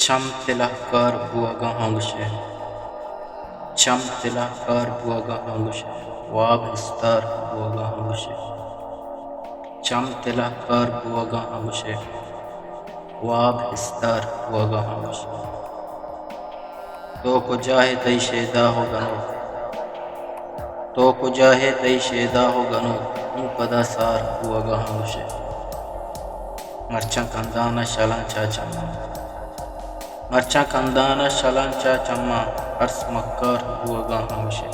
Cham tilahkar buaga hangushe. Cham tilahkar buaga hangushe. Wab istar buaga hangushe. Cham tilahkar buaga hangushe. Wab istar buaga hangushe. تو کو جاہے تئی شیدا ہو گنو. تو کو جاہے تئی شیدا ہو گنو. اون پدا سار buaga hangushe. Marchan kandana shalan chachama. Marchan kandana shalan chachama. Ars makkar buaga hangushe.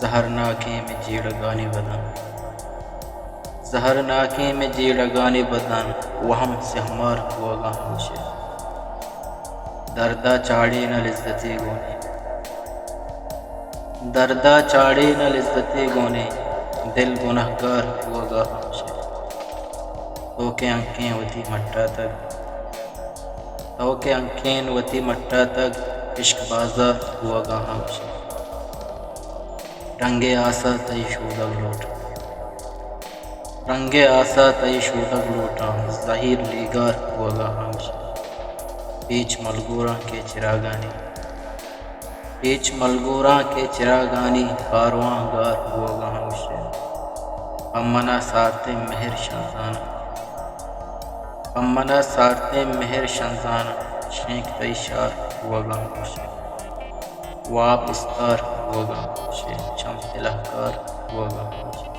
زہرناکیں میں جی لگانے بدن. زہرناکیں میں جی لگانے بدن. وہم سے ہمار buaga hangushe. دردہ چاڑی نہ لذتی گونے. دردہ چاڑی نہ لذتی گونے. دل گنہگار buaga hangushe. تو کے انکیں وتی مٹا تک. تو کے انکیں وتی مٹا تک. عشق بازار buaga hangushe. رنگے آسا تئی شودگ لوٹا. رنگے آسا تئی شودگ لوٹا. Zaheer لیگار buaga hangushe. پیچ ملگوراں کے چراغانی. پیچ ملگوراں کے چراغانی. کارواں گار buaga hangushe. ہمنا سارتے مہر شنزانہ. ہمنا سارتے مہر شنزانہ. شینک تئی شار buaga hangushe. واب استار buaga hangushe. چم tilahkar buaga hangushe.